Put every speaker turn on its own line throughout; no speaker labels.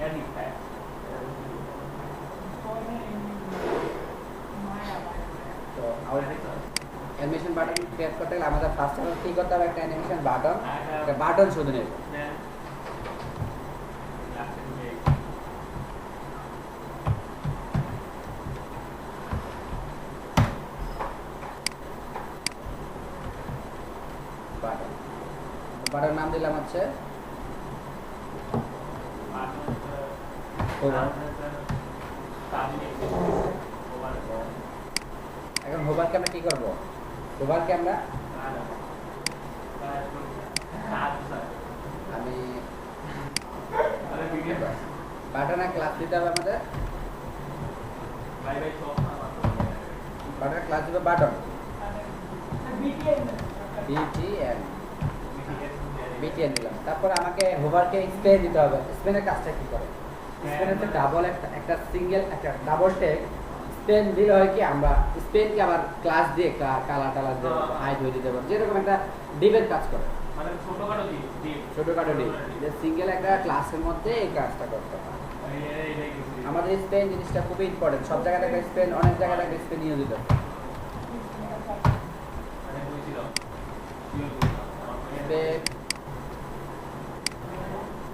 তো animation button create করতে গেলে আমাদের ফার্স্ট অফ অল কি করতে হবে, একটা অ্যানিমেশন বাটন, একটা বাটন শুধু নেব। বাটন বাটন নাম দিলাম হচ্ছে এখন হোভারকে আমরা কি করব, হোভারকে আমরা আমি বাটনে ক্লাস দিতে হবে আমাদের, বাটনে ক্লাস দিবে বাটন বিটিএন দিলাম। তারপর আমাকে হোভারকে স্পেন দিতে হবে। স্পেনের কাজটা কি করে, স্পেন হচ্ছে ডাবল একটা সিঙ্গেল একটা ডাবল টেক স্পেন দিলে হয় কি, আমরা স্পেনকে আবার ক্লাস দিয়ে কালার টালার দিয়ে হাইট হয়ে দিতে পারবো, যেরকম একটা ডিপের কাজ করে, মানে ছোটখাটো ডিপ যে সিঙ্গেল একটা ক্লাসের মধ্যে এই কাজটা করতে হয়। আমাদের স্পেন জিনিসটা খুবই ইম্পর্টেন্ট, সব জায়গায় একটা স্পেন, অনেক জায়গায় একটা স্পেন নিয়োজিত।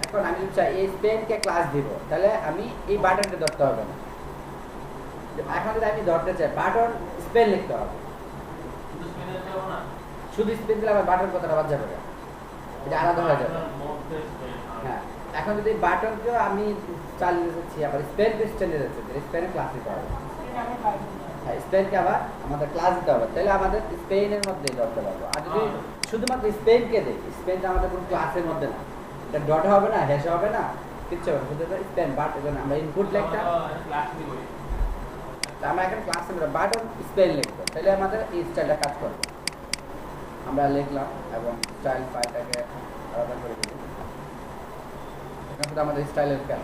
এখন আমি চাই এই স্পেনকে ক্লাস দিব, তাহলে আমি এই বাটনটা ধরতে হবে না। এখন যদি আমি ধরতে চাই বাটন স্পেন লিখতে হবে, শুধু স্পেন দিলে আমার বাটন কথাটা বাদ যাবে, এটা আলাদা হয়ে যাবে। হ্যাঁ, এখন যদি বাটনকেও আমি চালিয়ে যাচ্ছি আবার স্পেন চালিয়ে যাচ্ছি, স্পেনের ক্লাস দিতে হবে। হ্যাঁ, স্পেনকে আবার আমাদের ক্লাস দিতে হবে, তাহলে আমাদের স্পেনের মধ্যেই ধরতে পারবো। আর যদি শুধুমাত্র স্পেনকে দিই, স্পেনটা আমাদের কোনো ক্লাসের মধ্যে না, এটা ডট হবে না, হ্যাশ হবে না, কিচ্ছু হবে না, শুধু স্পেন বাট। আমরা ইনপুট লিখতাম, আমরা এখন ক্লাসে বাটন স্পেন লিখবো, তাহলে আমাদের এই স্টাইলটা কাজ করবে। আমরা লিখলাম এবং স্টাইল ফাইলটাকে আলাদা করে দিই। এখন শুধু আমাদের স্টাইলের কাজ,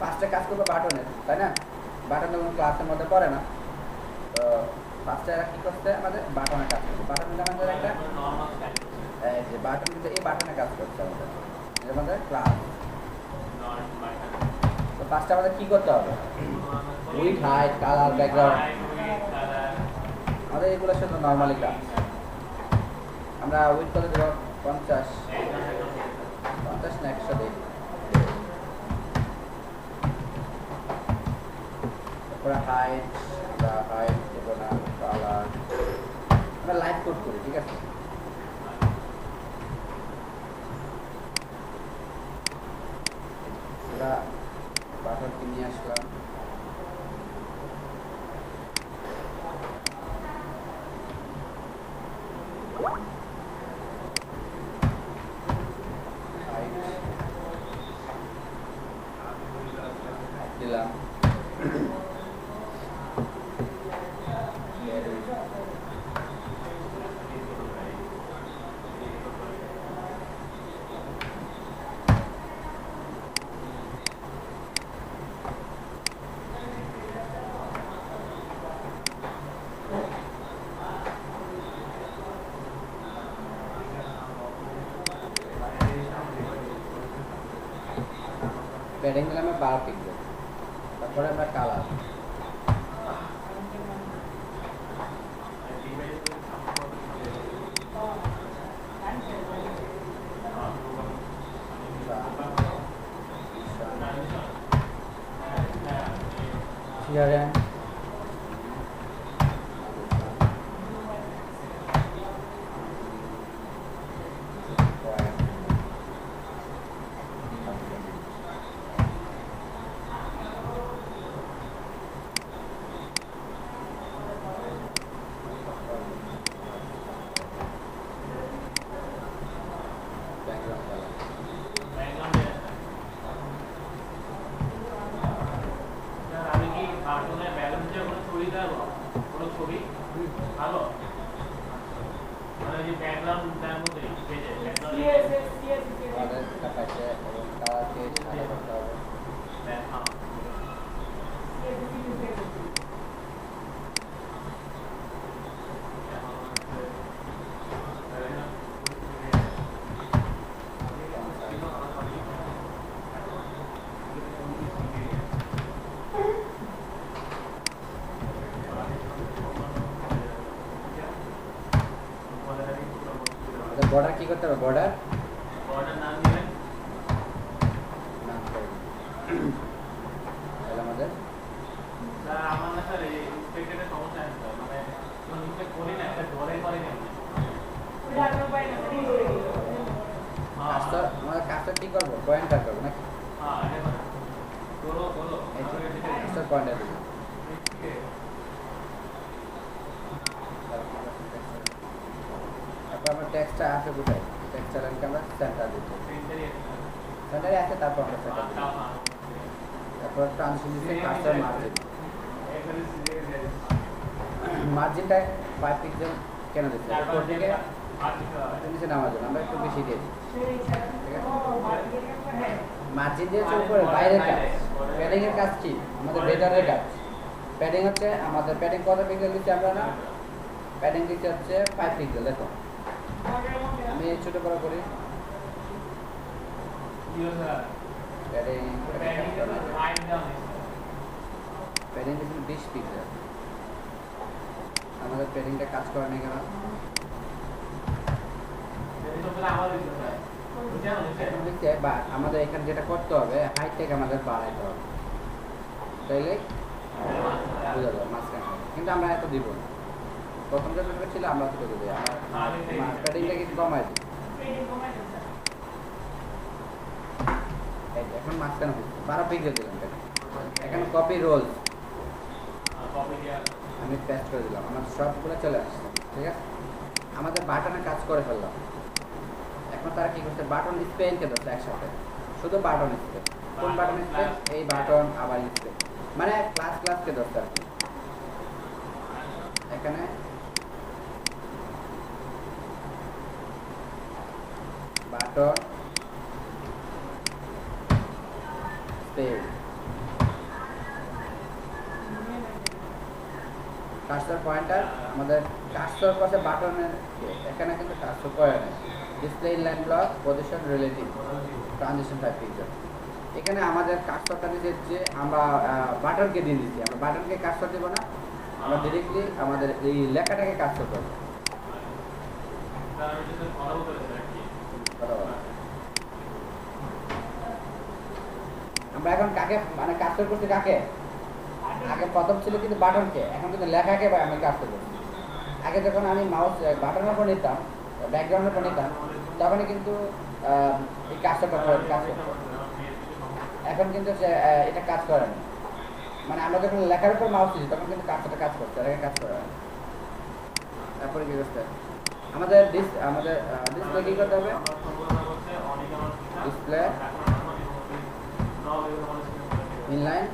ফার্স্টে কাজ করবো বাটনের, তাই না? বাটন কোনো ক্লাসের মধ্যে পড়ে না, তো ফার্স্টে কি করতে আমাদের বাটনের কাজ করতে। বাটনটা আমাদের একটা যে বাটন, কিন্তু এই বাটনে কাজ করতে আমাদের, আমাদের ক্লাস। তো ফার্স্টে আমাদের কি করতে হবে, উইথ হাইট কালার ব্যাকগ্রাউন্ড, আমাদের এগুলোর সাথে নর্মালি কাজ। আমরা উইথ করে দেবো 50 না 100 দিই। তারপরে হাইট, আমরা হাইট দেবো না, কালার আমরা লাইট কোড করি, ঠিক আছে? আমরা বাটনকে নিয়ে আসলাম, দিলাম, প্যাডিং দিলাম 12 পিক্সেল। তারপরে আমরা কালার, বর্ডার কি করতে হবে? বর্ডার
নাম দিবেন।
তাহলে আমাদের
স্যার আমার না স্যার এই ইন্সপেক্টরের সমস্যা আছে স্যার, মানে কোন ইন্সপেক্ট করি না, একটা ডরে করে না।
কাজটা আমাদের কাজটা কি করবো? পয়েন্টার করবো নাকি?
হ্যাঁ এটা বলো বলো।
কাজটা পয়েন্টার দেবো। তারপর আমরা টেক্সটটা আসে কোথায়? টেক্সট লাইনকে আমরা সেন্টার দিতে সেন্টারে আছে, তারপর আমরা সেন্টার দিই। তারপর ট্রানজিশন দিতে কাজটার মার্জিন, মার্জিনটা 5 পিক্সেল কেন দিচ্ছি? উপর দিকে নিচে নামার জন্য আমরা একটু বেশি দিয়ে দিই, ঠিক আছে? মার্জিন দিয়েছে উপরে, বাইরের কাজ, প্যাডিং এর কাজ কি? আমাদের ভেতরের কাজ। প্যাডিং হচ্ছে আমাদের প্যাডিং কত পিক্সেল দিচ্ছি আমরা না? প্যাডিং দিচ্ছি হচ্ছে 5 পিক্সেল। দেখো আমি ছোট বড় করি, প্যাডিং প্যাডিং দিচ্ছি 20 পিক্সেল। আমাদের প্যাডিংটা কাজ করে না কেন? বা আমাদের এখানে যেটা করতে হবে, হাইটটাকে আমাদের বাড়াইতে হবে, তাইলে বোঝা যাবে মাঝখানে। কিন্তু আমরা এত দিব না, প্রথম যে পেপার ছিল আমরা তো দেবো, আমরা প্যাডিংটা কিছু কমাই দিই। এখন মাঝখানে 12 পিক্সেল দিলাম। এখন কপি রোল আমি পেস্ট করে দিলাম, আমার সবগুলো চলে আসছে, ঠিক আছে? আমাদের বাটনে কাজ করে ফেললাম। এখন তারা কি করছে? বাটন স্পেনকে ধরছে একসাথে, শুধু বাটন স্পেন। কোন বাটন স্পেন? এই বাটন আবার স্পেন, মানে ক্লাসকে ধরছে আর কি। এখানে বাটন স্পেন, কার্সর পয়েন্টার, আমাদের কার্সর পাশে বাটনের এখানে কিন্তু কার্সর করে না। Display inline block, position relative, transition 5 pixel. এখানে আমাদের কার্সরটা দিয়েছে যে আমরা বাটনকে দিয়ে দিচ্ছি, আমরা বাটনকে কার্সর দেবো না, আমরা ডিরেক্টলি আমাদের এই লেখাটাকে কার্সর করবো। আমরা এখন কাকে মানে কার্সর করছি? কাকে? আগে প্রথম ছিল কিন্তু বাটনকে, এখন কিন্তু লেখাকে আমি কার্সর করছি। আগে যখন আমি মাউস বাটনের উপর নিতাম, ব্যাকগ্রাউন্ডের উপর নিতাম, তখনই কিন্তু এই কাজটা কাজ করতো। এখন কিন্তু এটা কাজ করে না, মানে আমরা যখন লেখার উপর মাউস দিচ্ছি তখন কিন্তু কাজটা কাজ করছে, এটাকে কাজ করে না। তারপরে কি করতে আমাদের ডিসপ্লে কি করতে হবে? Display inline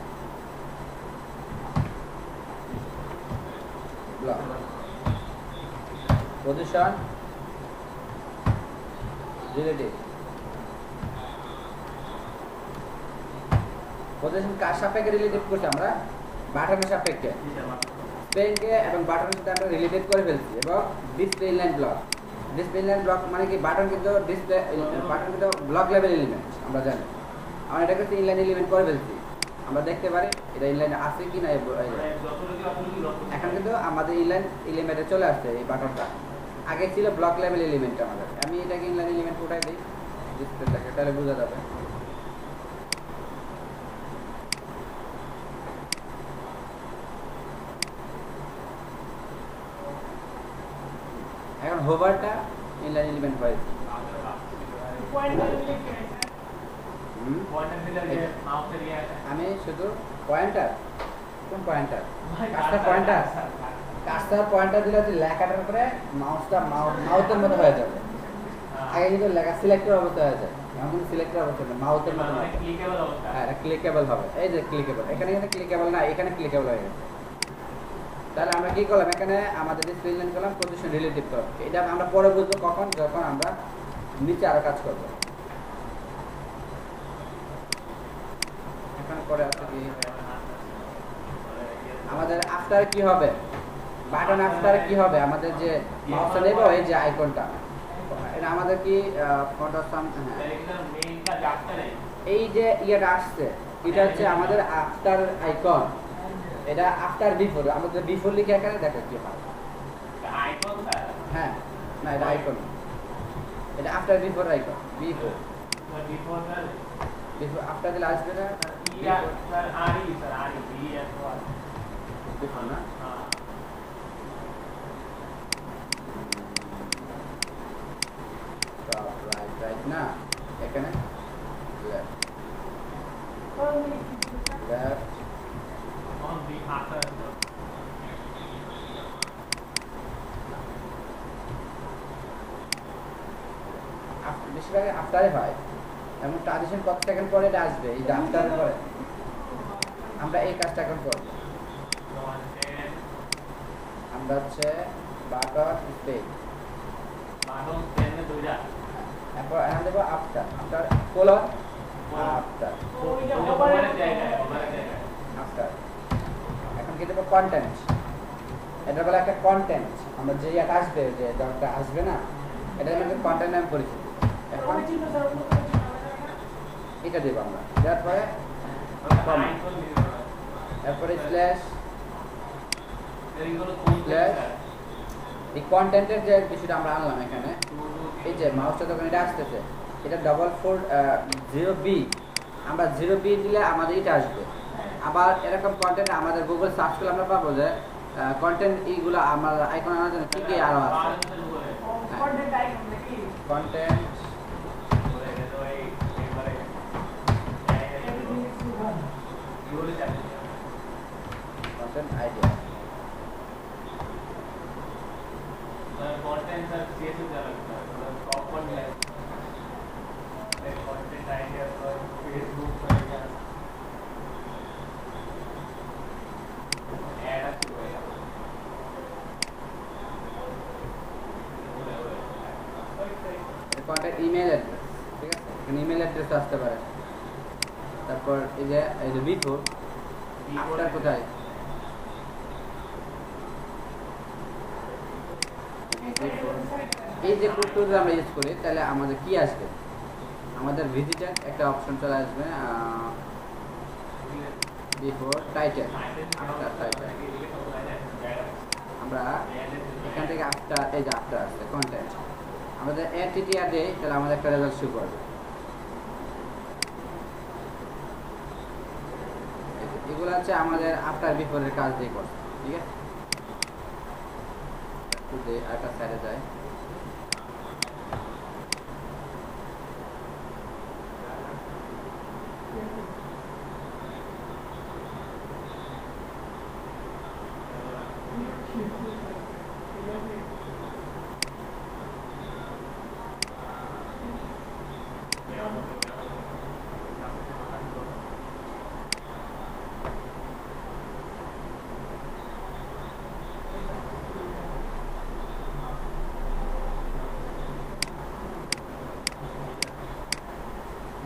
block, position relative. Position কার সাপেক্ষে রিলেটিভ করছি? আমরা বাটনের সাপেক্ষে, স্পেনকে এবং বাটনের সাথে আমরা রিলেটেড করে ফেলছি। এবং display inline block, display inline block মানে কি? বাটন কিন্তু ডিসপ্লে, বাটন কিন্তু ব্লক লেভেল এলিমেন্ট, আমরা জানি। আমরা এটাকে ইনলাইন এলিমেন্ট করে ফেলছি, আমরা দেখতে পারি এটা ইনলাইনে আছে কি না। এখন কিন্তু আমাদের ইনলাইন এলিমেন্টে চলে আসছে এই বাটনটা, আগে ছিল ব্লক লেভেল এলিমেন্ট আমাদের। আমি এটাকে ইনলাইন এলিমেন্ট উঠাই দিই ডিসপ্লেটাকে, তাহলে বোঝা যাবে। এখন হোভারটা ইনলাইন এলিমেন্ট হয়েছে। আমি শুধু পয়েন্টার, কোন pointer? Cursor pointer. Cursor pointer দিলে হচ্ছে লেখাটার উপরে মাউসটা মাউথের মতো হয়ে যাবে। আগে কিন্তু লেখা সিলেক্টর অবস্থা হয়ে যায়, এখন কিন্তু সিলেক্টর অবস্থা না, মাউথের মতো। হ্যাঁ, এটা ক্লিকেবল হবে। এই যে ক্লিকেবল, এখানে কিন্তু ক্লিকেবল না, এখানে ক্লিকেবল হয়ে গেছে। তাহলে আমরা কি করলাম? এখানে আমাদের ডিসপ্লে ইনলাইন করলাম, পজিশন রিলেটিভ করলাম। এটা আমরা পরে বুঝবো কখন, যখন আমরা নিচে আরো কাজ করব। এখানে পরে আছে কি আমাদের আফটার কি হবে? বাটন আফটার কি হবে? আমাদের যে মাউসটা নেব, এই যে আইকনটা, এটা আমাদের কি এই যে ইয়েটা আসছে, এটা হচ্ছে আমাদের আফটার আইকন। এটা আফটার বিফোর, আমাদের বিফোর লিখে এখানে দেখো কি হয়। হ্যাঁ, না এটা আইকন, এটা আফটার বিফোর রাইখো before
sir before sir
before after দিলে আসবে না
ইয়া স্যার আরই বি এস ওয়ান
বিফোর না
হ্যাঁ
টপ রাইট না এখানে left left
on B after
বেশিরভাগ আফটারে হয় এমন ট্রানজিশন কত সেকেন্ড পরে এটা আসবে এই যে আফটারের পরে আমরা এই কাজটা এখন করব আমরা হচ্ছে বাটন স্পেস
বাটন পেনে দুইটা
এরপর এখন দেবো after after colon after after এখন কি দেবো কন্টেন্ট এটা বলে একটা কন্টেন্ট আমরা যে এটা আসবে যে দরটা আসবে না এটা আমাদের কন্টেন্ট নাম পরিচিত এখন এটা দেবো আমরা দেওয়ার পরে এরপরে স্ল্যাশ এই কন্টেন্টের যে বিষয়টা আমরা আনলাম এখানে এই যে মাউসটা যখন এটা আসতেছে এটা 440B আমরা 0B দিলে আমাদের এটা আসবে আবার এরকম কন্টেন্ট আমাদের গুগল সার্চ করলে আমরা পাবো যে কন্টেন্ট এইগুলো আমার আইকন আনার জন্য কি কি আরো আছে content content idea
content sir CSS अलग था प्रॉपर लाइक कंटेंट आइडिया पर फेसबुक पर ऐड अप होएगा
কন্টেন্ট ইমেল অ্যাড্রেস ঠিক আছে এখানে ইমেল অ্যাড্রেস আসতে পারে তারপর এই যে বিফোর আফটার কোথায় এই যে কোডটা যদি আমরা ইউজ করি তাহলে আমাদের কি আসবে আমাদের ভিজিটার একটা অপশন চলে আসবে বিফোর টাইটেল আফটার টাইটেল আমরা এখান থেকে আফটার এই যে আফটার আসছে কন্টেন্ট আমাদের এটিটিআর দেই তাহলে আমাদের একটা রেজাল্ট শো করবে এগুলো হচ্ছে আমাদের আফটার বিফোরের কাজ দিয়ে করছে ঠিক আছে যদি আরেকটা সাইডে যায়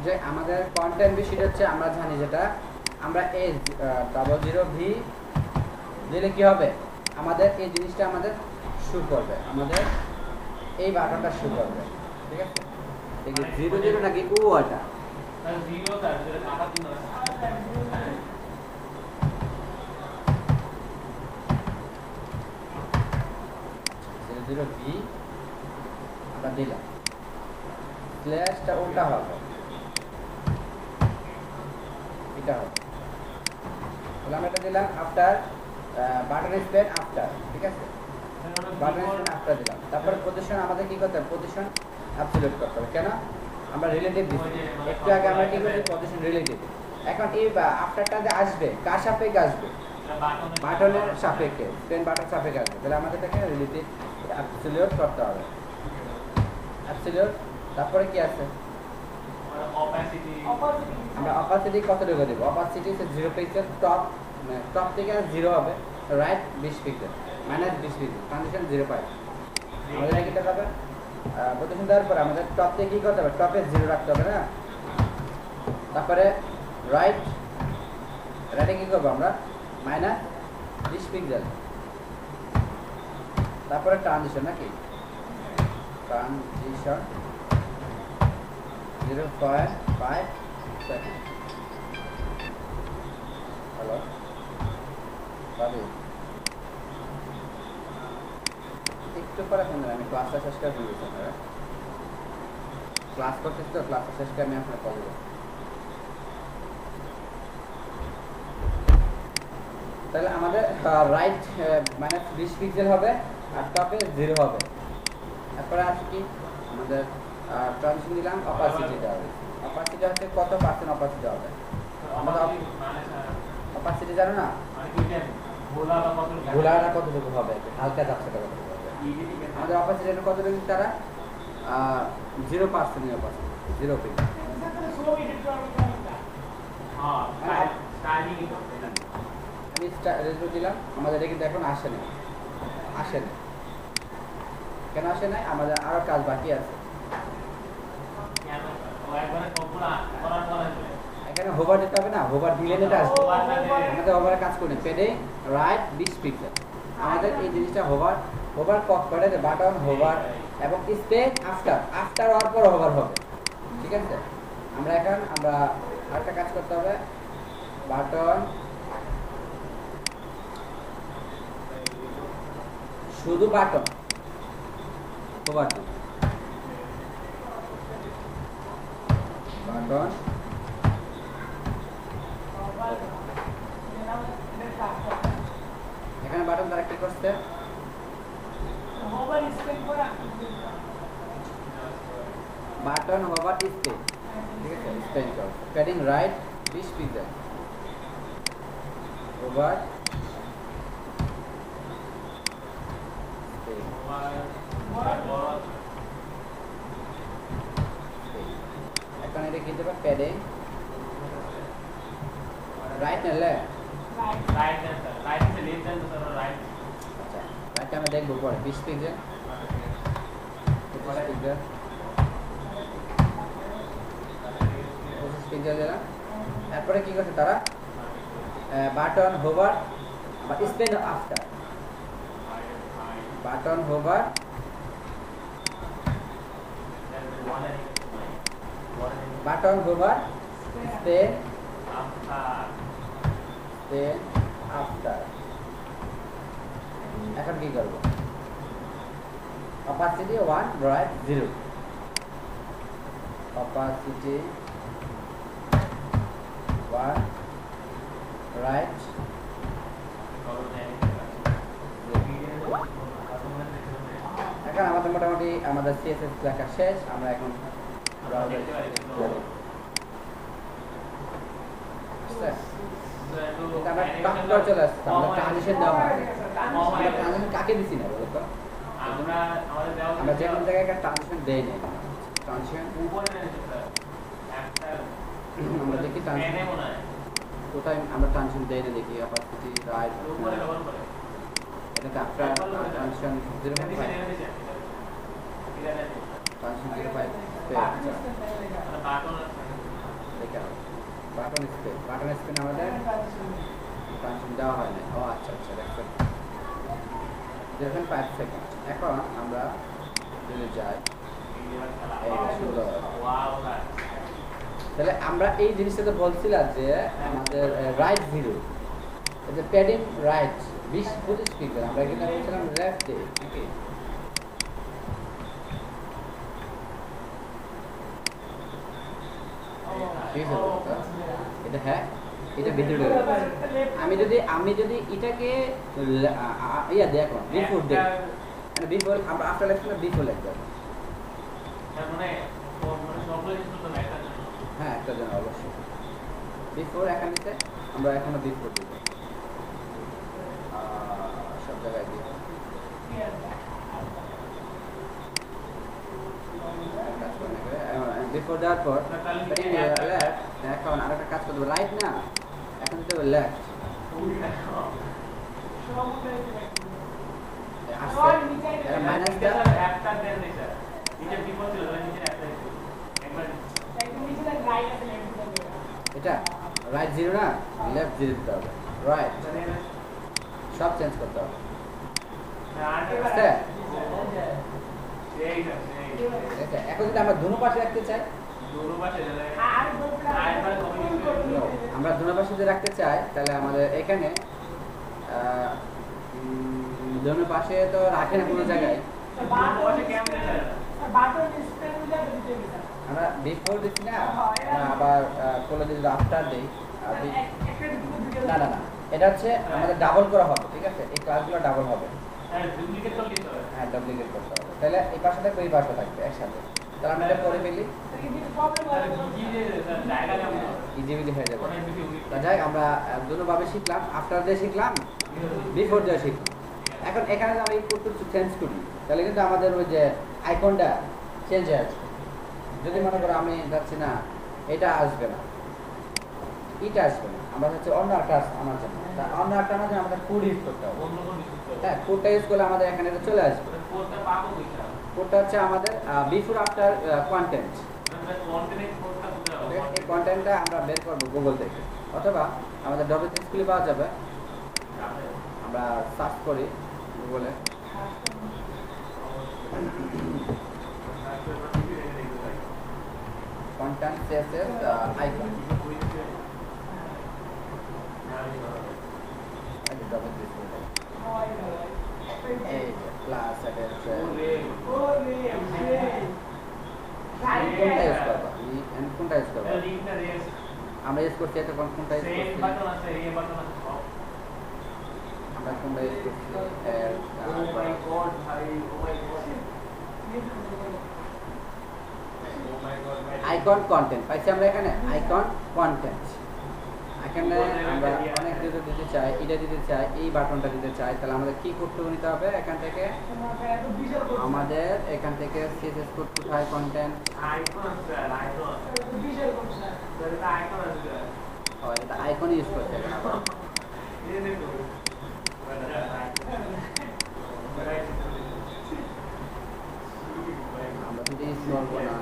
যে আমাদের কন্টেন্ট বিষয়টা হচ্ছে আমরা জানি যেটা আমরা এই 00V দিলে কি হবে আমাদের এই জিনিসটা আমাদের শো করবে আমাদের এই বাটনটা শো করবে ঠিক আছে এই 00 নাকি ও এটা
सर जीरो सर যেটা কাটা দিন না
00V আমরা দিলাম স্ল্যাশটা উল্টা হবে এটা হবে তাহলে আমরা এটা দিলাম আফটার বাটন স্পেন আফটার ঠিক আছে বাটন স্পেন আফটার দিলাম তারপরে পজিশন আমাদের কি করতে হবে পজিশন অ্যাবসলিউট করতে হবে কেন আমরা রিলেটিভ দিচ্ছি একটু আগে আমরা কি করছি পজিশন রিলেটিভ এখন এই আফটারটা যে আসবে কার সাপেক্ষে আসবে বাটনের সাপেক্ষে স্পেন বাটন সাপেক্ষে আসবে তাহলে আমাদের এখানে রিলেটিভ অ্যাবসলিউট করতে হবে অ্যাবসলিউট তারপরে কি আছে
opacity
আমরা অপাসিটি কত টাকা দেব অপাসিটি হচ্ছে 0 পিক্সেল টপ থেকে 0 হবে right 20 pixel minus 20 pixel transition 0.5 আমাদের কি করতে হবে পজিশন দেওয়ার পর আমাদের টপ থেকে কি করতে হবে টপে 0 রাখতে হবে না তারপরে রাইটে কি করব আমরা মাইনাস 20 পিক্সেল তারপরে ট্রানজিশন নাকি ট্রানজিশন 0.5 সেকেন্ড হ্যালো বাবু একটু পরে ফোন আমি ক্লাসটা শেষ করে ফোন দিচ্ছি আপনারা ক্লাস করতেছি তো, ক্লাস শেষ করে আমি আপনার কল দেবো। তাহলে আমাদের রাইট মাইনাস 20 পিক্সেল হবে আর টপে 0 হবে। তারপরে আছে কি আমাদের ট্রানজিশন দিলাম, অপাসিটি হবে। অপাসিটি হচ্ছে কত পার্সেন্ট অপাসিটি হবে? আমাদের অপাসিটি জানো না? ঘোলাটা কতটুকু হবে? হালকা ঝাপসাটা কতটুকু হবে? আমাদের অপাসিটি কতটুকু তারা 0% অপাসিটি, 0 পিক্সেল। আমি রেজু দিলাম, আমাদের এটা কিন্তু এখন আসে না। কেন আসে নাই? আমাদের আরো কাজ বাকি আছে। এখানে হোভার দিতে হবে না, হোভার দিলে এটা আসবে। আমাদের হোভারে কাজ করি পেডে রাইট 20 পিক্সেল। আমাদের এই জিনিসটা হোভার করে বাটন হোভার এবং স্পেস আফটার হওয়ার পর হোভার হবে। ঠিক আছে, আমরা আরেকটা কাজ করতে হবে। বাটন শুধু বাটন হোভার দিন, বাটন এখানে বাটন দ্বারা কি করছে? বাটন হোভার স্পেস, ঠিক আছে, স্পেস করো প্যাডিং রাইট 20 পিক্সেল হোভার এখন এটা কি দেবে? প্যাডিং রাইট না লেফট? আচ্ছা, রাইট আমরা দেখবো পরে। 20 পিক্সেল, 25 পিক্সেল, 25 পিক্সেল দিলাম। তারপরে কি করছে তারা? বাটন হোভার আবার span after, button hover span after. এখন কি করবো? Opacity 1 right 0, opacity 1 right 0। এখন আমাদের মোটামুটি আমাদের সিএসএস লেখা শেষ। আমরা এখন চলে আসছে। আমরা ট্রানজিশন দেওয়া হয়, কাকে দিছি না বলো তো? আমরা যে কোনো জায়গায় ট্রানজিশন দেই না। ট্রানজিশন আমরা দেখি কোথায় আমরা ট্রানজিশন দেই না, দেখি অপাসিটি রাইট এটা after transition 0.5 transition 0.5 button Spain আমাদের ট্রানজিশন দেওয়া হয় না। ও আচ্ছা দেখছেন 0.5 সেকেন্ড। এখন আমরা যদি যাই তাহলে আমরা এই জিনিসটা তো বলছিলাম যে আমাদের রাইট 0, যে প্যাডিং রাইট 20-25 পিক্সেল, আমরা এখানে বলছিলাম লেফটে। ওকে, এটা হ্যাঁ, এটা ভিতরে আমি যদি এটাকে ইয়া দেখো বিফোর দেখ, মানে বিফোর আমরা আফটার লেখা বিফোর লিখতে হবে। হ্যাঁ, একটা জন্য অবশ্যই বিফোর এখানে নিতে আমরা এখনো বিফোর দিব সব জায়গায় দিয়ে। বিফোর দেওয়ার পর এখন আরেকটা কাজ করতে হবে, রাইট না, এখন দিতে হবে লেফট। এটা রাইট 0 না, লেফট 0 দিতে হবে, রাইট সব চেঞ্জ করতে হবে। এখন যদি আমরা দুনো পাশে রাখতে চাই, আমরা দুনো পাশে যদি রাখতে চাই তাহলে আমাদের এখানে দুনো পাশে তো রাখে না কোনো জায়গায়। আমরা বিফোর দিচ্ছি না, আমরা আবার কোলে যদি আফটার দিই না না না, এটা হচ্ছে আমাদের ডাবল করা হবে, ঠিক আছে? এই ক্লাসগুলো ডাবল হবে,
হ্যাঁ ডুপ্লিকেট তো নিতে হবে।
হ্যাঁ ডুপ্লিকেট করতে হবে। তাহলে এই পাশে থাকবে, এই পাশে থাকবে একসাথে। তাহলে আমরা এটা করে ফেলি,
জায়গা যেমন
ইজিবিলি হয়ে যাবে।
অনেক বেশি
তা যাই, আমরা দুটোভাবে শিখলাম, আফটার দিয়ে শিখলাম, বিফোর দিয়ে শিখলাম। এখন এখানে যদি আমরা এই কোডটা চেঞ্জ করি, তাহলে কিন্তু আমাদের ওই যে আইকনটা চেঞ্জ হয়ে যাচ্ছে। যদি মনে করো আমি যাচ্ছি না, এটা আসবে না, এটা আসবে না, আমরা হচ্ছে অন্য একটা আমার জন্য, তা অন্য একটা আমার জন্য আমাদের কোড ইউজ করতে হবে।
অন্য কোনো কিছু করতে হবে।
হ্যাঁ, কোডটা ইউজ করলে আমাদের এখানে এটা চলে আসবে।
কোডটা পাবো কোথা?
কোডটা হচ্ছে আমাদের বিফোর আফটার কন্টেন্ট।
আমরা কন্টেন্ট কোডটা কোথায় পাবো?
এই কন্টেন্টটা আমরা বের করবো গুগল থেকে, অথবা আমাদের ডব্লিউ স্কুলে পাওয়া যাবে। আমরা সার্চ করি গুগলে, কন্টেন্ট সিএসএস আইকন, এই প্লাস এটা হচ্ছে কোনটা ইউজ করবা, কোনটা ইউজ করবা? আমরা ইউজ করছি এটা, কোনটা ইউজ করছি আমরা, কোনটা ইউজ করছি? আইকন কন্টেন্ট পাইছি আমরা এখানে, আইকন কন্টেন্ট। এখানে আমরা অনেক কিছু দিতে চাই, এটা দিতে চাই, এই বাটনটা দিতে চাই, তাহলে আমাদের কি করতে নিতে হবে? এখান থেকে আমাদের এখান থেকে সিএসএস কোড কোথায়, কন্টেন্ট এটা আইকন ইউজ করতে হবে। আমরা যদি ইউজ করবো না,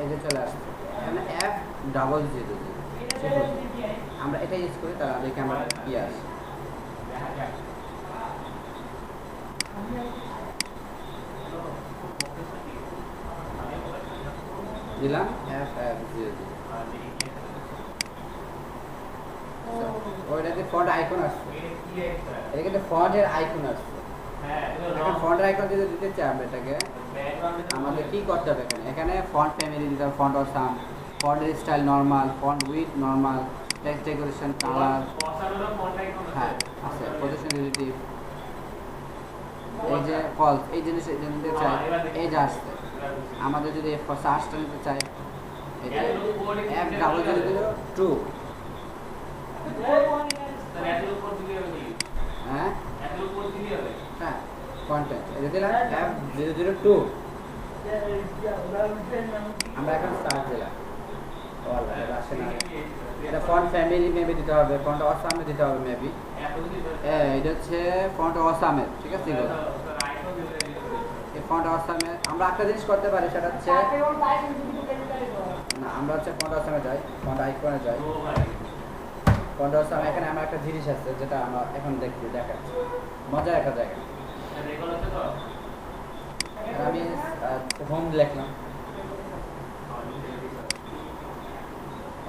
এই যে চলে আসছে এখানে এফ ডাবল জিরো, আমরা এটা ইউজ করি, তাহলে দেখে আমরা কি আসে। দিলাম এফ এফ জিরো জিরো, ওইটাতে ফন্ট আইকন আসছে, এটা কিন্তু ফন্টের আইকন আসছে। এখন ফন্টের আইকন যদি দিতে চাই আমরা এটাকে, আমাদের কি করতে হবে? এখানে ফন্ট ফ্যামিলি দিতে হবে, ফন্ট অসাম, ফন্টের style normal, font with normal, text decoration, colour, হ্যাঁ আছে, পজিশন রিলেটিভ, এই যে ফলস, এই জিনিস নিতে চাই, এই যে আসছে। আমাদের যদি সার্চটা নিতে চাই, এটা F double zero zero two, হ্যাঁ হ্যাঁ কন্টেন্ট এটা দিলাম এফ 002, আমরা এখন সার্চ দিলাম, আসে না, এটা ফন্ট ফ্যামিলি মেবি দিতে হবে, ফন্ট অসামে দিতে হবে মেবি, এটা হচ্ছে ফন্ট অসামের, ঠিক আছে? এই ফন্ট অসামে আমরা একটা জিনিস করতে পারি, সেটা হচ্ছে না, আমরা হচ্ছে ফন্ট অসামে যাই, ফন্ট আইকনে যাই, ফন্ট অসামে এখানে আমার একটা জিনিস আছে যেটা আমরা এখন দেখাচ্ছি, মজার একটা জায়গা। আমি হোম লিখলাম,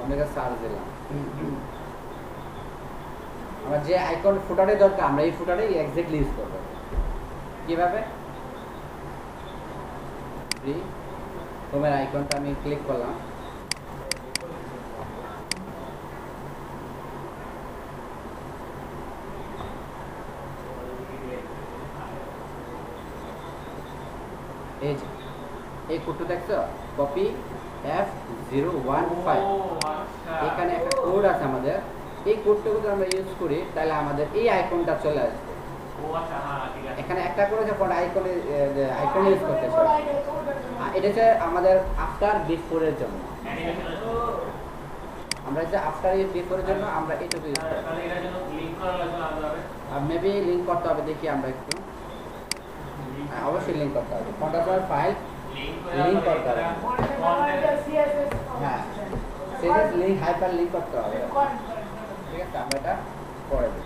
আমরা সার্চ দিলাম, আমরা যে আইকন ফুটারে দরকার আমরা এই ফুটারেই এক্স্যাক্টলি ইউজ করব। কিভাবে? হোমের আইকনটা আমি ক্লিক করলাম, এই কোডটা দেখছো, কপি F015, এখানে একটা কোড আছে আমাদের, এই কোডটা যদি আমরা ইউজ করি তাহলে আমাদের এই আইকনটা চলে আসবে। এখানে একটা করে যখন আইকনে ইউজ করতে চাই, এটা হচ্ছে আমাদের আফটার বিফোরের জন্য, আমরা যে আফটার বিফোরের জন্য আমরা এইটুকু ইউজ করি। আর মেবি লিংক করতে হবে, দেখি আমরা একটু, অবশ্যই লিংক করতে হবে। ফন্ট ফাইল লিংক করতে হবে হ্যাঁ সিএসএস লিংক হাইপার লিংক করতে হবে ঠিক আছে আমরা এটা করে দিই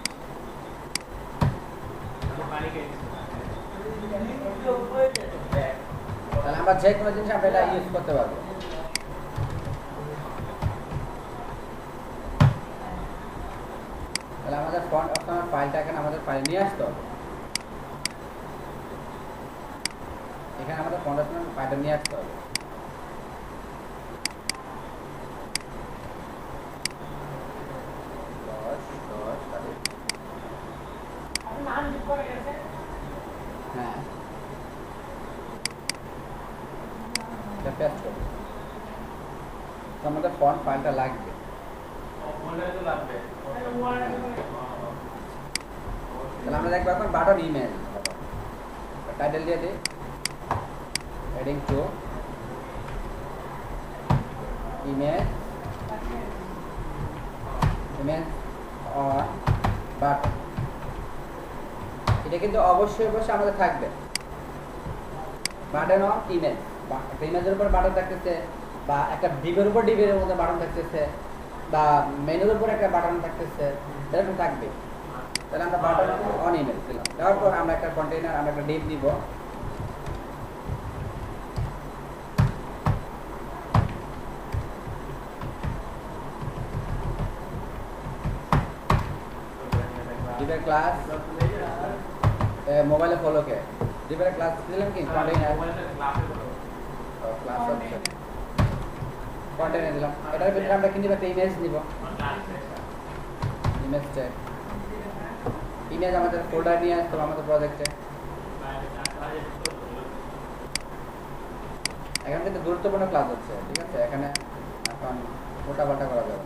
তাহলে আমরা যে কোনো জিনিস আমরা এটা ইউজ করতে পারবো তাহলে আমাদের ফন্ট অপশনাল ফাইলটা এখানে আমাদের ফাইল নিয়ে আসতে হবে এখানে আমাদের ফন্ট অপশনাল ফাইলটা নিয়ে আসতে হবে হ্যাঁ এটা পেস্ট করব তো আমাদের ফন্ট ফাইলটা লাগবে তাহলে আমরা দেখবো এখন বাটন ইমেজ টাইটেল দিয়ে দিই heading two image image on button এটা কিন্তু অবশ্যই আমাদের থাকবে বাটন অন ইমেজ ইমেজের উপর বাটন থাকতেছে বা একটা ডিবের উপর ডিবের মধ্যে বাটন থাকতেছে বা মেনুর উপর একটা বাটন থাকতেছে এরকম থাকবে তাহলে আমরা বাটন অন ইমেজ দিলাম তারপর আমরা একটা কন্টেইনার আমরা একটা ডিপ দিব ডিবের ক্লাস মোবাইলে ফলো কে ডিবের ক্লাস দিলাম কি কন্টেইনার ক্লাস অপশন কন্টেইনার দিলাম এটার ভিতরে আমরা কি নিব একটা ইমেজ নিব ইমেজ ট্যাগ ইমেজ আমাদের ফোল্ডার নিয়ে আসতে হবে আমাদের প্রজেক্টে এখান থেকে গুরুত্বপূর্ণ ক্লাস হচ্ছে ঠিক আছে এখানে এখন মোটা বাটা করা যাবে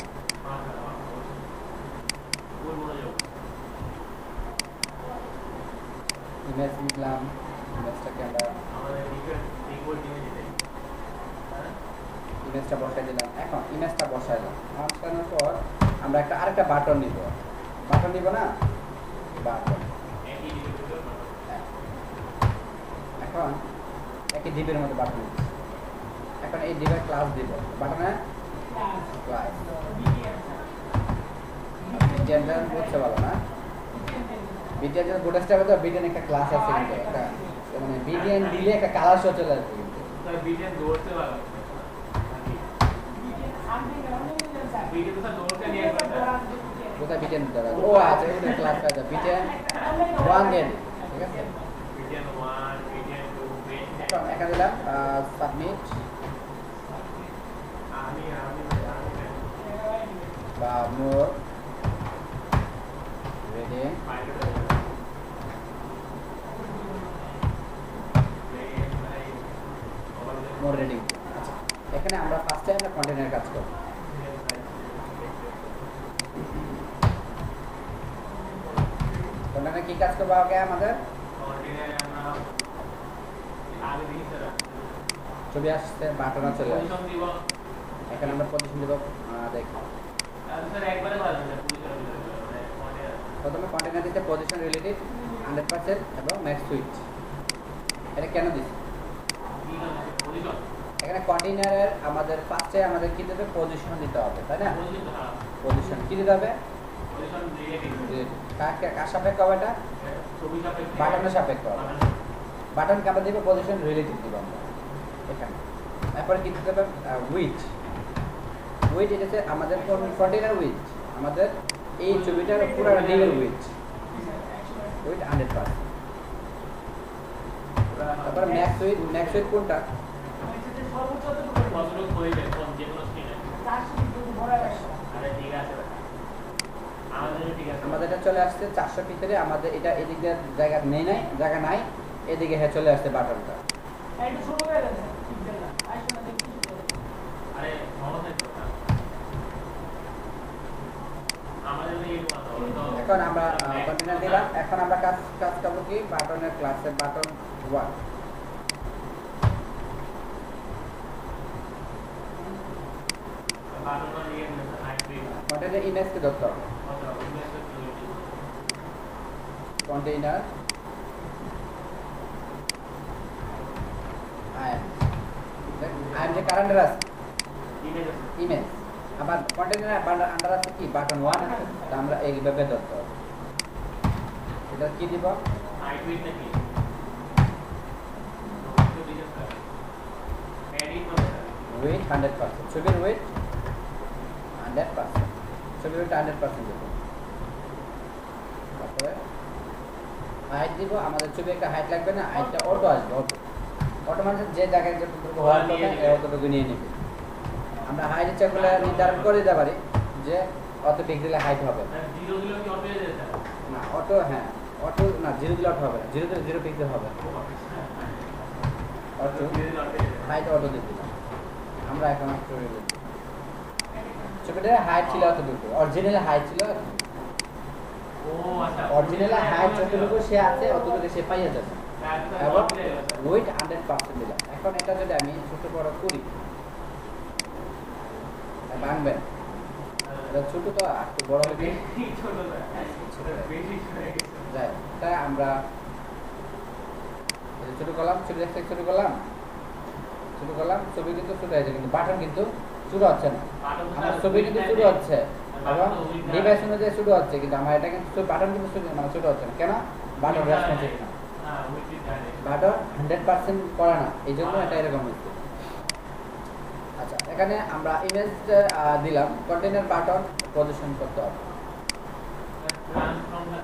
ইমেজ নিলাম ইমেজটাকে আমরা ইমেজটা বসাই দিলাম এখন ইমেজটা বসাইলাম বসানোর পর আমরা একটা আরেকটা বাটন নিব না বাটন এখন একই ডিবের মধ্যে বাটন দিচ্ছি এখন এই ডিবের ক্লাস দিব বাটনে ক্লাস জেন্ডার হচ্ছে ভালো না বিটিএন যে গোটা স্টেপে তো বিটিএন একটা ক্লাস আছে কিন্তু একটা মানে বিটিএন দিলে একটা কালার শো চলে আসবে কিন্তু
স্যার বিটিএন দৌড়তে ভালো বিটিএন তো স্যার দৌড়তে নিয়ে আসবে
কোথায় বিটিএন ধরা ও আচ্ছা এটা ক্লাস আছে বিটিএন 1 দেন ঠিক আছে
বিটিএন 1 বিটিএন 2 বিটিএন
এখন এখানে দিলাম সাবমিট
আমি
বা মোর রেডিং মোর রেডিং আচ্ছা এখানে আমরা ফার্স্ট টাইম আমরা কন্টেইনার কাজ করব কন্টেইনার কি কাজ করব আগে আমাদের
কন্টেইনারে আমরা আগে দিই স্যার
ছবি আসছে বাটন চলে আসছে
পজিশন দিব
এখানে আমরা পজিশন দেব দেখো
স্যার একবারে ভালো স্যার পজিশন দিব
প্রথমে কন্টেইনার দিতে পজিশন রিলেটেড 100% এবং ম্যাক্স সুইচ এটা কেন দিছি
পজিশন
এখানে কন্টেইনারের আমাদের ফার্স্টে আমাদের কি দিতে পজিশন দিতে হবে তাই না পজিশন কি দিতে হবে
পজিশন রিলেটিভ
কার সাপেক্ষে হবে এটা
ছবি সাপেক্ষে
বাটনের সাপেক্ষে হবে বাটনকে আমরা দিব পজিশন রিলেটিভ দিব আমরা এখানে এরপর কি দিতে হবে উইথ এটা হচ্ছে আমাদের কন্টেইনার উইথ আমাদের এই ছবিটার পুরো ডিবের উইথ 100%। তারপর ম্যাক্স উইথ কোনটা
কতটুকু হইবে কোন যে কোনো স্ক্রিনে আরে ঠিক আছে আমাদের ঠিক আছে
আমাদের এটা চলে আসছে 400 ভিতরে আমাদের এটা এদিকে জায়গা নাই এদিকে হ্যাঁ চলে আসছে বাটনটা
আরে সমস্যা তো আমাদের এই
এখন আমরা কন্টেইনার দিলাম এখন আমরা কাজ করব কি বাটনের ক্লাসে বাটন 1
বাটন নিয়ে
কন্টেইনার ইমেজ কে ধরতে হবে কন্টেইনার আই এম যে কারেন্টার আছে
ইমেজ আছে
ইমেজ আবার কন্টেনার আন্ডার আছে কি বাটন 1 আছে তা আমরা এইভাবে ধরতে হবে এটা কি দিব
হাইট উইথ নাকি তো দিতে স্যার এডিট হবে
ওয়েট 100% ছবির ওয়েট 100% ছবির ওয়েট 100% দেব তারপরে হাইট দিব আমাদের ছবি একটা হাইট লাগবে না হাইটটা অটো আসবে অটো মানে যে জায়গায় যতটুকু হওয়ার কথা ততটুকু নিয়ে নেবে আমরা হাইট ইচ্ছা করলে নির্ধারণ করে দিতে পারি যে অত পিক্সেলের হাইট হবে
জিরো দিলেও কি অটো হয়ে যাবে স্যার
না অটো হ্যাঁ অটো না জিরো দিলে অটো হবে না জিরো দিলে 0 পিক্সেল হবে অটো হাইট অটো দিয়ে দিলাম আমরা এখন করে দেব ছবিটার হাইট ছিল এতটুকু অরিজিনাল হাইট ছিল এতটুকু
ও আচ্ছা
অরিজিনাল হাইট যতটুকু সে আছে অতটুকু সে পাইয়া যাবে এবং ওয়েট 100% দিলাম এখন এটা যদি আমি ছোট বড় করি ভাঙবেন এটা ছোট তো একটু বড় হবে
ছোট বেশি
যাই এটা আমরা ছোট করলাম ছবি দেখতে ছোট করলাম ছবি কিন্তু ছোট হয়েছে কিন্তু বাটন কিন্তু ছোট হচ্ছে না আমার ছবি কিন্তু ছোট হচ্ছে এবং ডিভাইস অনুযায়ী ছোট হচ্ছে কিন্তু আমার এটা কিন্তু বাটন কিন্তু মানে ছোট হচ্ছে না কেন বাটন রেসপন্সিভ না বাটন 100% করা না এই জন্য এটা এরকম হচ্ছে আচ্ছা এখানে আমরা ইমেজ দিলাম কন্টেনার বাটন পজিশন করতে হবে
ট্রান্সফর্ম না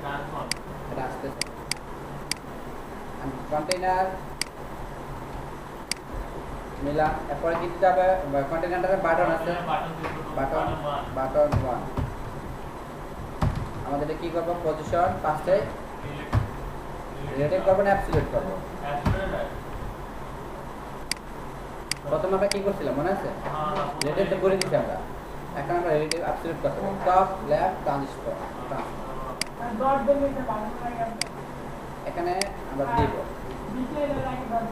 ট্রান্সফর্ম
এটা আসতেছে কন্টেনার মিলা এরপরে কি দিতে হবে কন্টেনারটাতে বাটন আছে বাটন 1 আমাদের এটা কি করব পজিশন ফার্স্টে রিলেটিভ করব না অ্যাবসলিউট করব প্রথমে আমরা কি করছিলাম মনে আছে রিলেটিভ তো করে দিছি আমরা এখন আমরা রিলেটিভ অ্যাবসলিউট করতে হবে টপ লেফট ট্রানজিস্টর
ডট দিলে এটা বাটন লাগে
এখানে আমরা দিব
নিচে লাগে ডট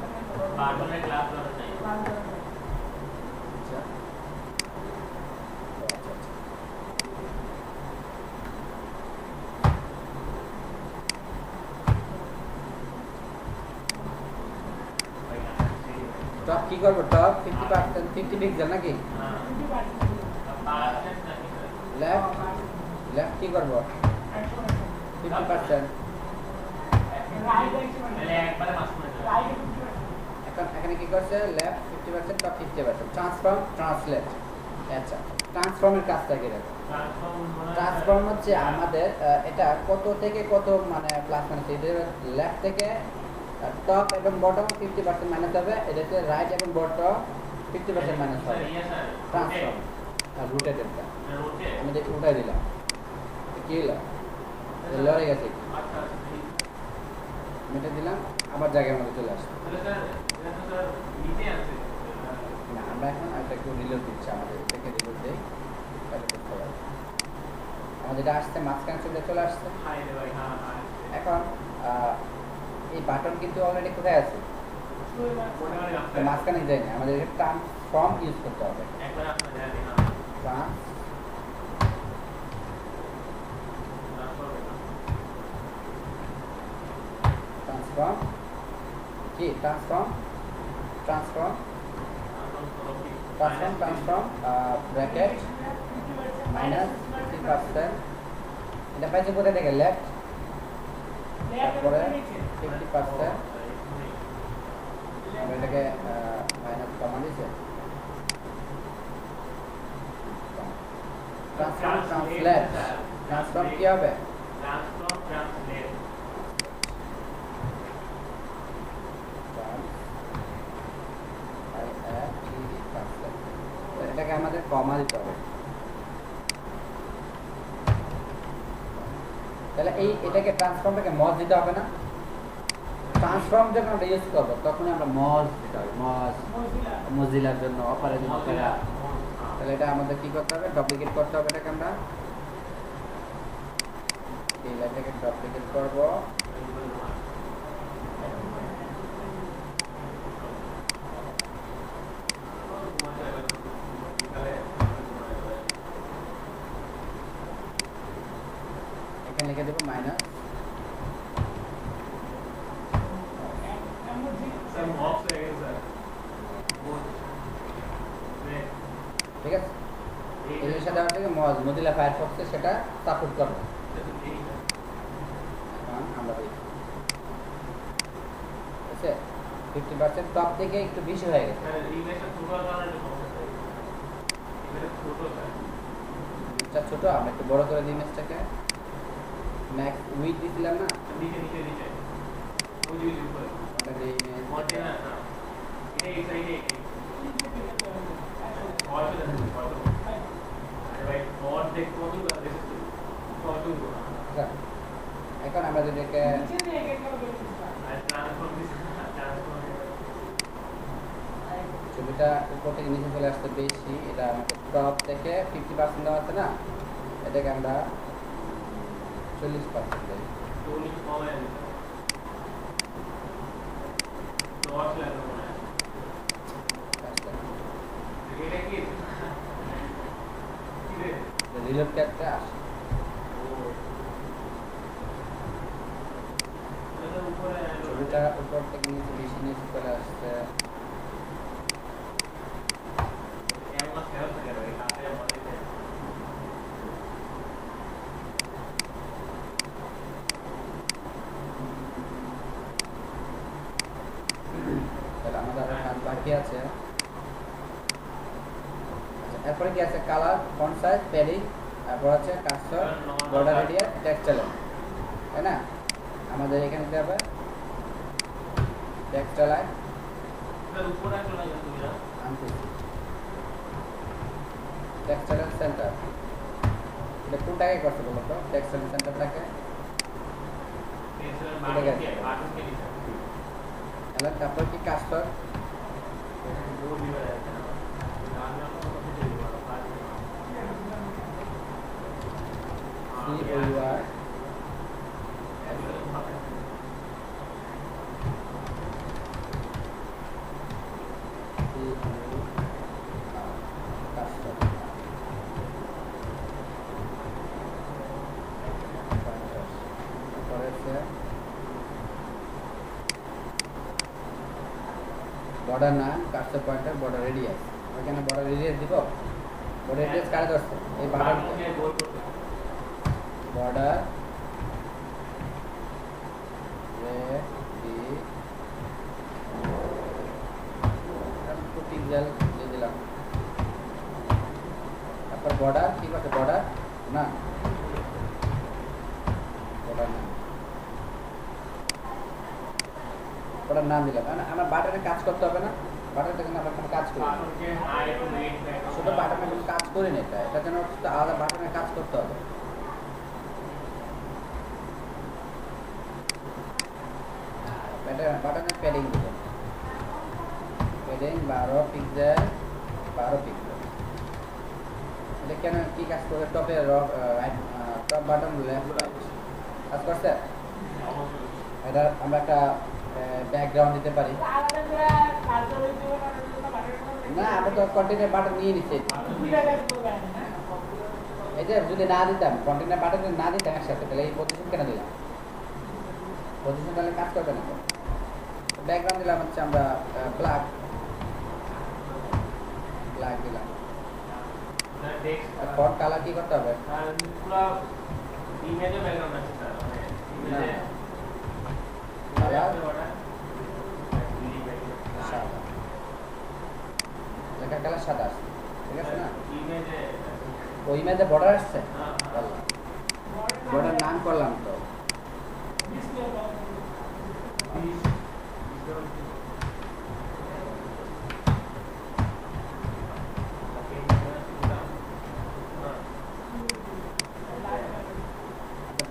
বাটনের ক্লাস ধরে নাই
আচ্ছা টপ কি করব টপ 50% 50 পিক্সেল নাকি লেফট কি করব 50% এখন এখানে কি করছে লেফট 50% টপ 50% ট্রান্সফর্ম ট্রান্সলেট আচ্ছা ট্রান্সফর্মের কাজটা কি দেখো ট্রান্সফর্ম হচ্ছে আমাদের এটা কত থেকে কত মানে প্লাস মাইনাস লেফট থেকে টপ এবং বটম 50% মাইনাস হবে এটাতে রাইট এবং বটম 50% মাইনাস হবে ট্রান্সফর্ম আর রোটেটেডটা আমি দেখি উঠাই দিলাম কি হলো লড়ে গেছে মেটে দিলাম আবার জায়গার মধ্যে চলে আসছে না আমরা এখন এটা একটু রিলোড দিচ্ছি আমাদের এটাকে রিলোড দেই তাহলে করতে হবে আমাদের এটা আসছে মাঝখানে চলে আসছে এখন এই বাটন কিন্তু অলরেডি কোথায় আছে মাঝখানে যায়নি আমাদের এটা ট্রান্সফর্ম ইউজ করতে হবে ট্রান্সফর্ম কি ট্রান্সফর্ম ব্র্যাকেট মাইনাস 50% এটা পাইছে কোথায় থেকে লেফট তারপরে 50% আমরা এটাকে মাইনাস কমা দিয়েছে ট্রান্সফর্ম কি হবে এটাকে আমাদের কমা দিতে হবে তাহলে এটাকে ট্রান্সফর্মটাকে মজ দিতে হবে না ট্রান্সফর্ম যখন আমরা ইউজ করবো তখন আমরা মজ দিতে হবে মজিলার জন্য অপারের জন্য তাহলে এটা আমাদের কি করতে হবে ডুপ্লিকেট করতে হবে এটাকে আমরা এই লাইনটাকে ডুপ্লিকেট করব এখানে লিখে দেব মাইনাস ঠিক আছে, এই জিনিসটা দেওয়ার থেকে মজিলা ফায়ারফক্সে সেটা সাপোর্ট করবে। এখন আমরা দেখি, ঠিক আছে, 50% টপ থেকে একটু বেশি হয়ে গেছে। ইমেজটা ছোট, আমরা একটু বড় করে দিই ইমেজটাকে। ম্যাক্স উইথ দিছিলাম না, আমাদের এই আচ্ছা, এখন আমরা যেটাকে
নিচে দিয়ে এখানে বেশি
ছবিটা উপর থেকে নিচে চলে আসতে বেশি, এটা আমাকে টপ থেকে 50% দেওয়া আছে না, এটাকে আমরা 40% দিই। রিলোড ক্যাটটা আসে, ছবিটা উপর থেকে নিচে বেশি নিচে চলে আসছে। তাহলে আমাদের আরো কাজ বাকি আছে। আচ্ছা, এরপরে কি আছে? কালার, ফন্ট সাইজ, প্যাডিং, তারপর আছে cursor, border area, text align, তাই না? আমাদের এখানে দিতে হবে text align, text align centre. এটা কোনটাকে করতে বলো তো? টেক্সট এলাইন সেন্টারটাকে এলাইন, তারপর কি কার্সর, COUR কার্সর। তারপরে আছে বর্ডার নাম, কার্সর পয়েন্টার, বর্ডার রেডিয়াস। এখানে বর্ডার রেডিয়াস দিব, বর্ডার রেডিয়াস কারে ধরছে? এই বর্ডার পিক্সেল দিয়ে দিলাম। তারপর বর্ডার কি করছে? বর্ডার না, বর্ডার নাম, বর্ডার নাম দিলাম। আমার বাটনে কাজ করতে হবে না, বাটনটা কিন্তু আমরা কোনো কাজ করি না, শুধু বাটনে কোনো কাজ করি না, এটা যেন আলাদা বাটনে কাজ করতে হবে। বাটনের প্যাডিং দিব, প্যাডিং 12 পিক্সেল, 12 পিক্সেল। এটা কেন কি কাজ করে? টপে টপ বাটন লেফট রাইট কাজ করছে। এটা আমরা একটা ব্যাকগ্রাউন্ড দিতে পারি
আলাদা করে কার্সর দিব
না, আমরা তো কন্টেনার বাটন নিয়ে নিচ্ছি। এই যে যদি না দিতাম, কন্টেনার বাটন না দিতাম একসাথে, তাহলে এই পজিশন কেন দিলাম? পজিশন তাহলে কাজ করবে না। ব্যাকগ্রাউন্ড দিলাম হচ্ছে আমরা ব্ল্যাক, ব্ল্যাক দিলাম। আর ফন্ট কালার কি করতে হবে? কালার সাদা, লেখার কালার সাদা আসছে, ঠিক আছে না? ওই ইমেজে বর্ডার আসছে, বর্ডার নাম করলাম তো।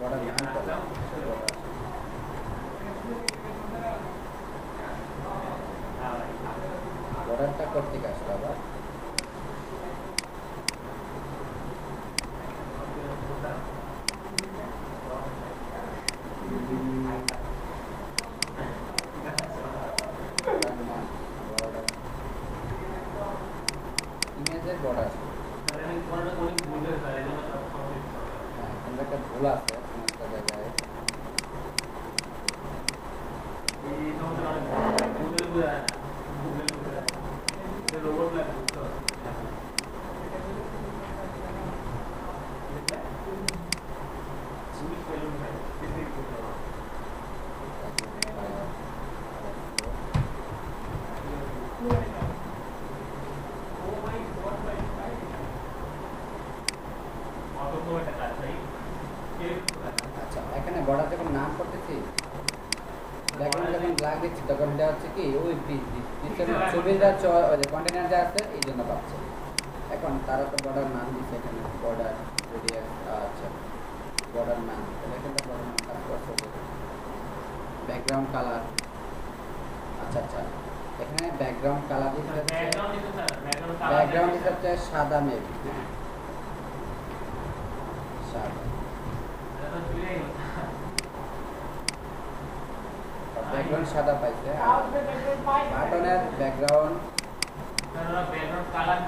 বর্ডার নাম করলাম, বর্ডারটা করতে আসলো আবার। ইমেজের বর্ডার একটা ভুল আছে একটা জায়গায়। বর্ডার যখন নাম করতেছি ব্যাকগ্রাউন্ড যখন ব্ল্যাক দিচ্ছি তখন এটা হচ্ছে কি ওই পিছনে ছবিটা কন্টেনার যা আছে এই জন্য পাচ্ছে। এখন তারা তো বর্ডার নাম দিচ্ছে এখানে বর্ডার রেডিয়াস আচ্ছা বর্ডার নাম তাহলে এখানে বর্ডার নাম কাজ করছে ব্যাকগ্রাউন্ড কালার আচ্ছা আচ্ছা এখানে ব্যাকগ্রাউন্ড কালার দিতে হচ্ছে ব্যাকগ্রাউন্ড দিতে হচ্ছে সাদা মেবি হ্যাঁ সাদা ব্যাকগ্রাউন্ড সাদা পাইছে বাটনের background
colour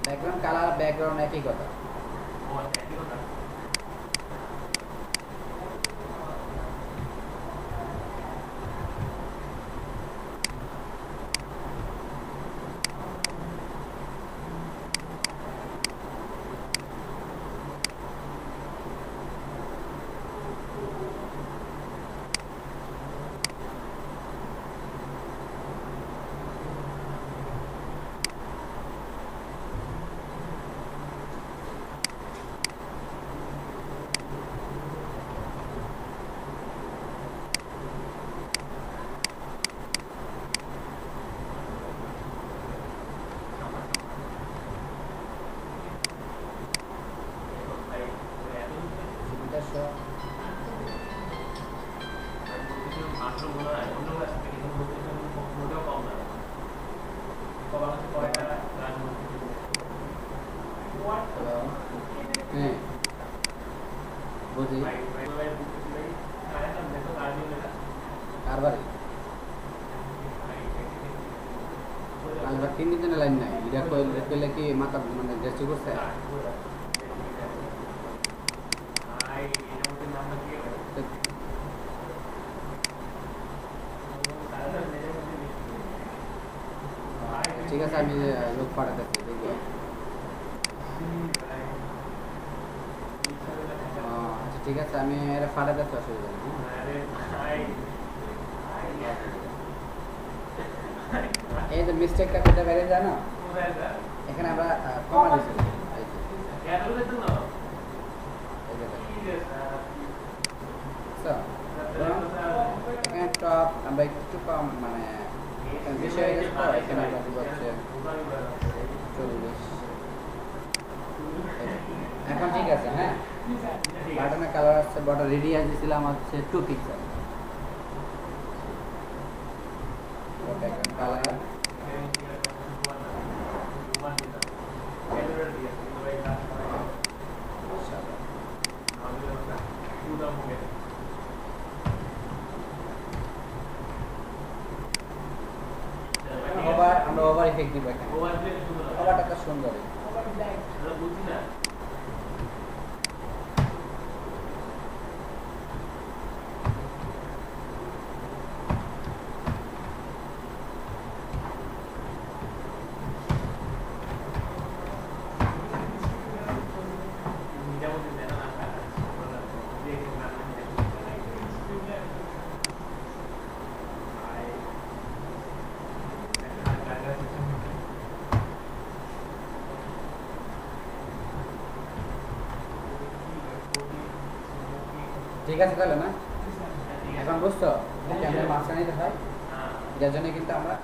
background colour background একই কথা হ্যাঁ বুঝি কারবারে কালবার 3 দিনের লাইন নাই এটা কইলে কি মাথা মানে গেছে করছে ঠিক আছে আমি লোক পাঠাতেছি দেখি আচ্ছা ঠিক আছে আমি এটা পাঠাতেছি অসুবিধা নেই এই যে মিস্টেকটা কোথায় বেড়ে জানো এখানে আমরা কমা দিচ্ছি এখানে টপ আমরা একটু কম মানে বেশি হয়ে গেছে তো এখানে আমরা দিব হচ্ছে 40 এখন ঠিক আছে হ্যাঁ বাটনের কালার আছে বর্ডার রেডিয়াস দিয়েছিলাম হচ্ছে 2 পিক্সেল ব্যাকগ্রাউন্ড কালার আমরা ওভার ইফেক্ট দিব এখানে ওভারটা তো সুন্দর
বুঝি না
ঠিক আছে তাহলে না এখন বুঝছো ক্যামেরার মাঝখানে হয় যার জন্য কিন্তু আমরা